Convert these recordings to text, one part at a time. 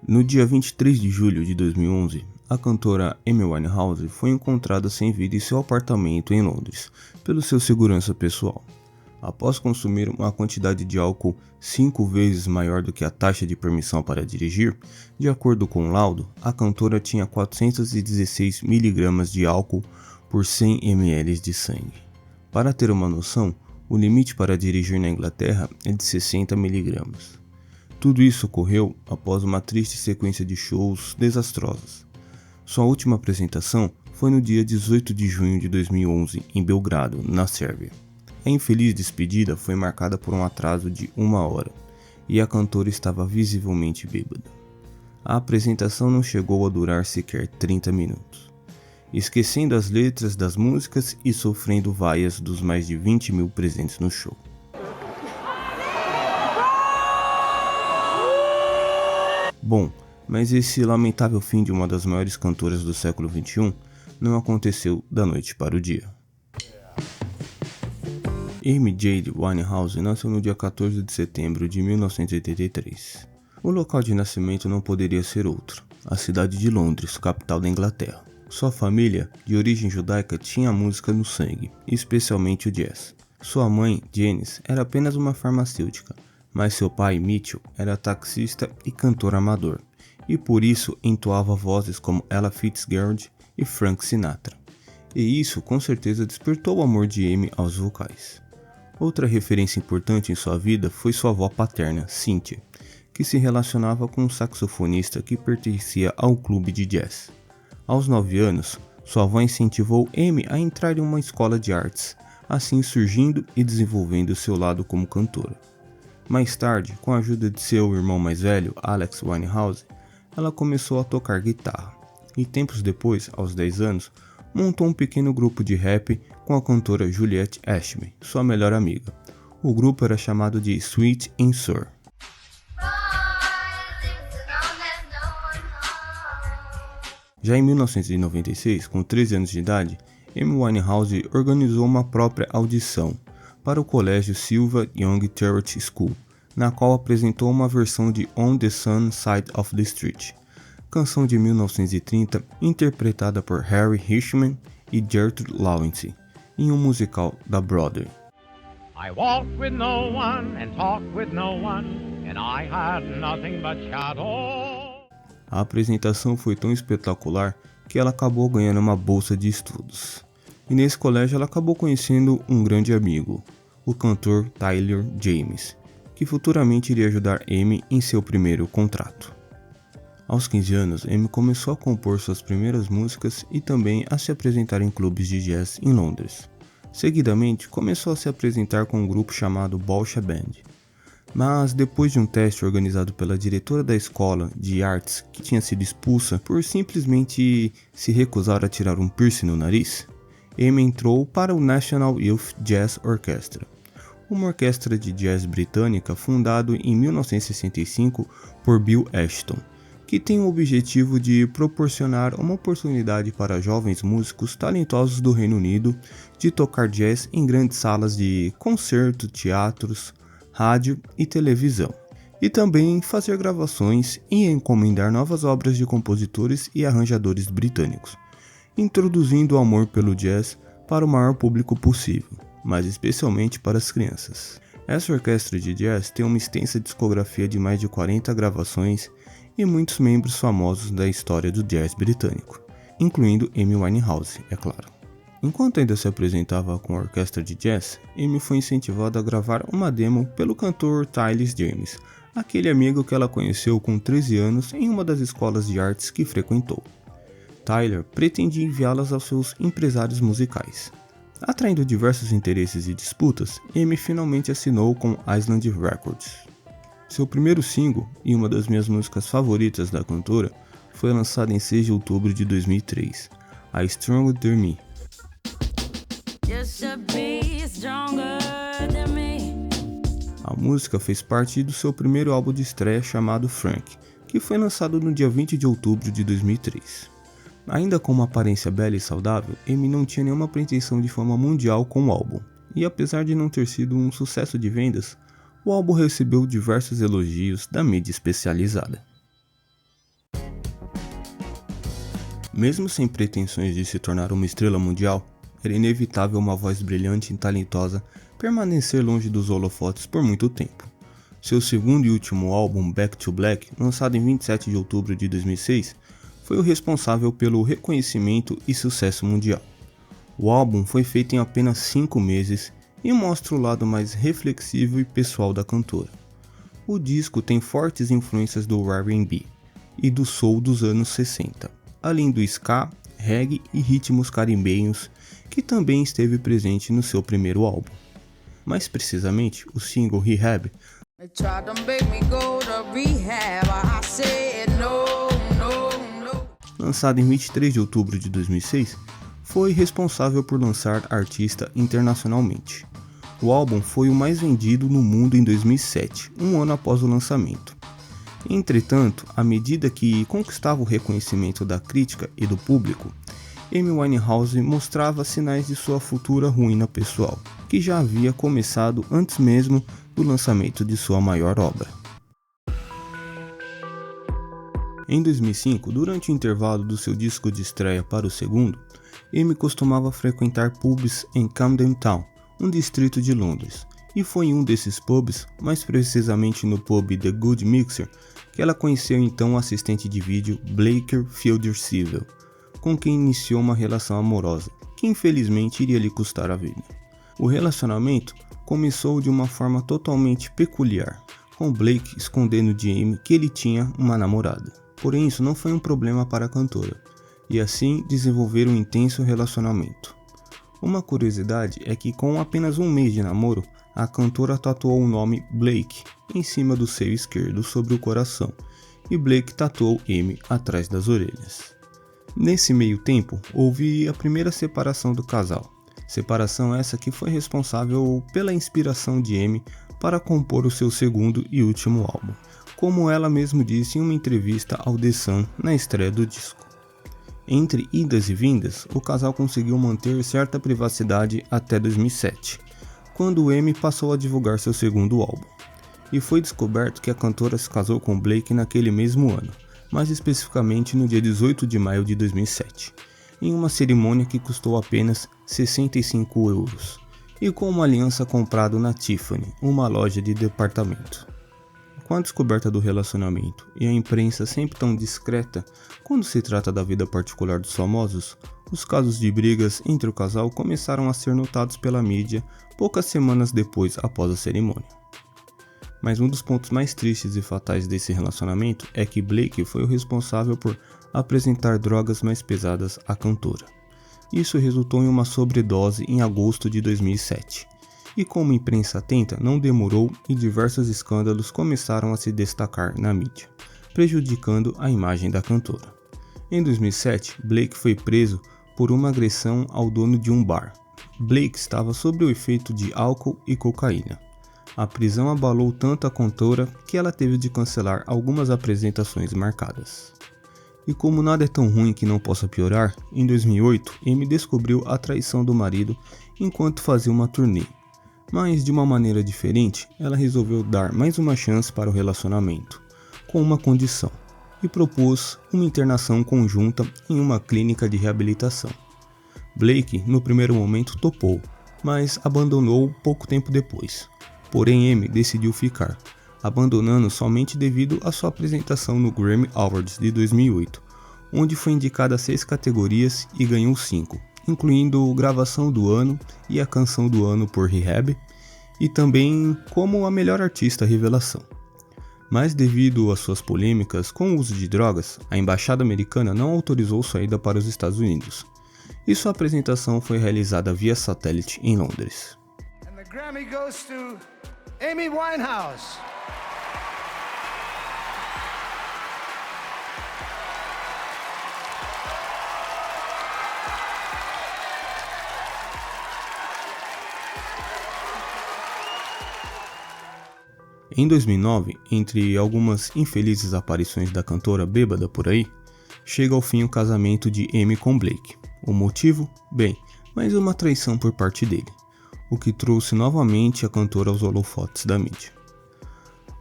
No dia 23 de julho de 2011, a cantora Amy Winehouse foi encontrada sem vida em seu apartamento em Londres, pelo seu segurança pessoal. Após consumir uma quantidade de álcool 5 vezes maior do que a taxa de permissão para dirigir, de acordo com o laudo, a cantora tinha 416 mg de álcool por 100 ml de sangue. Para ter uma noção, o limite para dirigir na Inglaterra é de 60 mg. Tudo isso ocorreu após uma triste sequência de shows desastrosas. Sua última apresentação foi no dia 18 de junho de 2011, em Belgrado, na Sérvia. A infeliz despedida foi marcada por um atraso de 1 hora, e a cantora estava visivelmente bêbada. A apresentação não chegou a durar sequer 30 minutos. Esquecendo as letras das músicas e sofrendo vaias dos mais de 20 mil presentes no show. Bom, mas esse lamentável fim de uma das maiores cantoras do século XXI não aconteceu da noite para o dia. Amy Jade Winehouse nasceu no dia 14 de setembro de 1983. O local de nascimento não poderia ser outro, a cidade de Londres, capital da Inglaterra. Sua família, de origem judaica, tinha a música no sangue, especialmente o jazz. Sua mãe, Janice, era apenas uma farmacêutica, mas seu pai, Mitchell, era taxista e cantor amador, e por isso entoava vozes como Ella Fitzgerald e Frank Sinatra. E isso com certeza despertou o amor de Amy aos vocais. Outra referência importante em sua vida foi sua avó paterna, Cynthia, que se relacionava com um saxofonista que pertencia ao clube de jazz. Aos 9 anos, sua avó incentivou Amy a entrar em uma escola de artes, assim surgindo e desenvolvendo seu lado como cantora. Mais tarde, com a ajuda de seu irmão mais velho, Alex Winehouse, ela começou a tocar guitarra, e tempos depois, aos 10 anos, montou um pequeno grupo de rap com a cantora Juliette Ashby, sua melhor amiga. O grupo era chamado de Sweet and Sour. Já em 1996, com 13 anos de idade, Amy Winehouse organizou uma própria audição para o colégio Silva Young Theatre School, na qual apresentou uma versão de On the Sun Side of the Street, canção de 1930 interpretada por Harry Hirschman e Gertrude Lawrence, em um musical da Broadway. I walked with no one and talked with no one, and I had nothing but shadow. A apresentação foi tão espetacular que ela acabou ganhando uma bolsa de estudos. E nesse colégio ela acabou conhecendo um grande amigo, o cantor Tyler James, que futuramente iria ajudar Amy em seu primeiro contrato. Aos 15 anos, Amy começou a compor suas primeiras músicas e também a se apresentar em clubes de jazz em Londres. Seguidamente, começou a se apresentar com um grupo chamado Bolsha Band. Mas depois de um teste organizado pela diretora da escola de artes, que tinha sido expulsa por simplesmente se recusar a tirar um piercing no nariz, Amy entrou para o National Youth Jazz Orchestra, uma orquestra de jazz britânica fundada em 1965 por Bill Ashton, que tem o objetivo de proporcionar uma oportunidade para jovens músicos talentosos do Reino Unido de tocar jazz em grandes salas de concerto, teatros, rádio e televisão, e também fazer gravações e encomendar novas obras de compositores e arranjadores britânicos, introduzindo o amor pelo jazz para o maior público possível, mas especialmente para as crianças. Essa orquestra de jazz tem uma extensa discografia de mais de 40 gravações e muitos membros famosos da história do jazz britânico, incluindo Amy Winehouse, é claro. Enquanto ainda se apresentava com a orquestra de jazz, Amy foi incentivada a gravar uma demo pelo cantor Tyler James, aquele amigo que ela conheceu com 13 anos em uma das escolas de artes que frequentou. Tyler pretendia enviá-las aos seus empresários musicais. Atraindo diversos interesses e disputas, Amy finalmente assinou com Island Records. Seu primeiro single, e uma das minhas músicas favoritas da cantora, foi lançado em 6 de outubro de 2003, A Stronger Than Me. A música fez parte do seu primeiro álbum de estreia chamado Frank, que foi lançado no dia 20 de outubro de 2003. Ainda com uma aparência bela e saudável, Amy não tinha nenhuma pretensão de fama mundial com o álbum, e apesar de não ter sido um sucesso de vendas, o álbum recebeu diversos elogios da mídia especializada. Mesmo sem pretensões de se tornar uma estrela mundial, era inevitável uma voz brilhante e talentosa permanecer longe dos holofotes por muito tempo. Seu segundo e último álbum, Back to Black, lançado em 27 de outubro de 2006, foi o responsável pelo reconhecimento e sucesso mundial. O álbum foi feito em apenas 5 meses e mostra o lado mais reflexivo e pessoal da cantora. O disco tem fortes influências do R&B e do soul dos anos 60, além do ska, reggae e ritmos caribenhos, que também esteve presente no seu primeiro álbum. Mais precisamente, o single Rehab, lançado em 23 de outubro de 2006, foi responsável por lançar a artista internacionalmente. O álbum foi o mais vendido no mundo em 2007, um ano após o lançamento. Entretanto, à medida que conquistava o reconhecimento da crítica e do público, Amy Winehouse mostrava sinais de sua futura ruína pessoal, que já havia começado antes mesmo do lançamento de sua maior obra. Em 2005, durante o intervalo do seu disco de estreia para o segundo, Amy costumava frequentar pubs em Camden Town, um distrito de Londres, e foi em um desses pubs, mais precisamente no pub The Good Mixer, que ela conheceu então o assistente de vídeo Blake Fielder-Civil, com quem iniciou uma relação amorosa, que infelizmente iria lhe custar a vida. O relacionamento começou de uma forma totalmente peculiar, com Blake escondendo de Amy que ele tinha uma namorada. Porém, isso não foi um problema para a cantora, e assim desenvolveram um intenso relacionamento. Uma curiosidade é que com apenas um mês de namoro, a cantora tatuou o nome Blake em cima do seio esquerdo sobre o coração, e Blake tatuou Amy atrás das orelhas. Nesse meio tempo, houve a primeira separação do casal, separação essa que foi responsável pela inspiração de Amy para compor o seu segundo e último álbum, como ela mesma disse em uma entrevista ao The Sun na estreia do disco. Entre idas e vindas, o casal conseguiu manter certa privacidade até 2007, quando Amy passou a divulgar seu segundo álbum. E foi descoberto que a cantora se casou com Blake naquele mesmo ano, mais especificamente no dia 18 de maio de 2007, em uma cerimônia que custou apenas 65 euros, e com uma aliança comprada na Tiffany, uma loja de departamento. Com a descoberta do relacionamento e a imprensa sempre tão discreta quando se trata da vida particular dos famosos, os casos de brigas entre o casal começaram a ser notados pela mídia poucas semanas depois após a cerimônia. Mas um dos pontos mais tristes e fatais desse relacionamento é que Blake foi o responsável por apresentar drogas mais pesadas à cantora. Isso resultou em uma sobredose em agosto de 2007. E como a imprensa atenta, não demorou e diversos escândalos começaram a se destacar na mídia, prejudicando a imagem da cantora. Em 2007, Blake foi preso por uma agressão ao dono de um bar. Blake estava sob o efeito de álcool e cocaína. A prisão abalou tanto a cantora que ela teve de cancelar algumas apresentações marcadas. E como nada é tão ruim que não possa piorar, em 2008, Amy descobriu a traição do marido enquanto fazia uma turnê. Mas, de uma maneira diferente, ela resolveu dar mais uma chance para o relacionamento, com uma condição, e propôs uma internação conjunta em uma clínica de reabilitação. Blake, no primeiro momento, topou, mas abandonou pouco tempo depois. Porém, Amy decidiu ficar, abandonando somente devido à sua apresentação no Grammy Awards de 2008, onde foi indicada a 6 categorias e ganhou 5. Incluindo gravação do ano e a canção do ano por Rehab, e também como a melhor artista revelação. Mas devido às suas polêmicas com o uso de drogas, a embaixada americana não autorizou saída para os Estados Unidos, e sua apresentação foi realizada via satélite em Londres. And the Grammy goes to Amy Winehouse. Em 2009, entre algumas infelizes aparições da cantora bêbada por aí, chega ao fim o casamento de Amy com Blake. O motivo? Bem, mais uma traição por parte dele, o que trouxe novamente a cantora aos holofotes da mídia.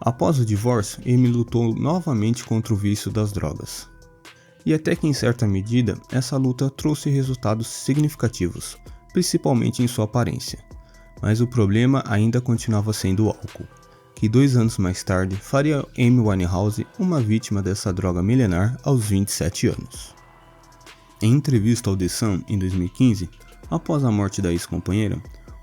Após o divórcio, Amy lutou novamente contra o vício das drogas. e até que em certa medida essa luta trouxe resultados significativos, principalmente em sua aparência. Mas o problema ainda continuava sendo o álcool, que 2 anos mais tarde faria Amy Winehouse uma vítima dessa droga milenar aos 27 anos. Em entrevista ao The Sun em 2015, após a morte da ex-companheira,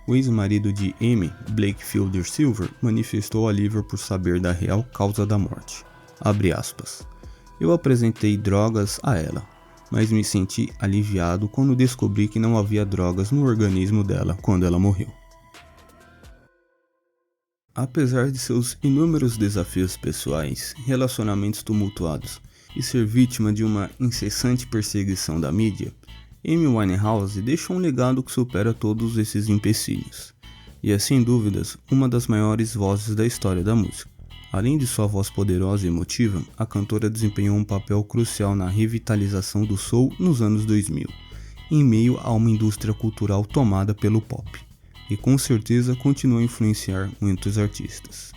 o ex-marido de Amy, Blake Fielder Silver, manifestou alívio por saber da real causa da morte. Abre aspas. Eu apresentei drogas a ela, mas me senti aliviado quando descobri que não havia drogas no organismo dela quando ela morreu. Apesar de seus inúmeros desafios pessoais, relacionamentos tumultuados e ser vítima de uma incessante perseguição da mídia, Amy Winehouse deixou um legado que supera todos esses empecilhos, e é sem dúvidas uma das maiores vozes da história da música. Além de sua voz poderosa e emotiva, a cantora desempenhou um papel crucial na revitalização do soul nos anos 2000, em meio a uma indústria cultural tomada pelo pop, e com certeza continua a influenciar muitos artistas.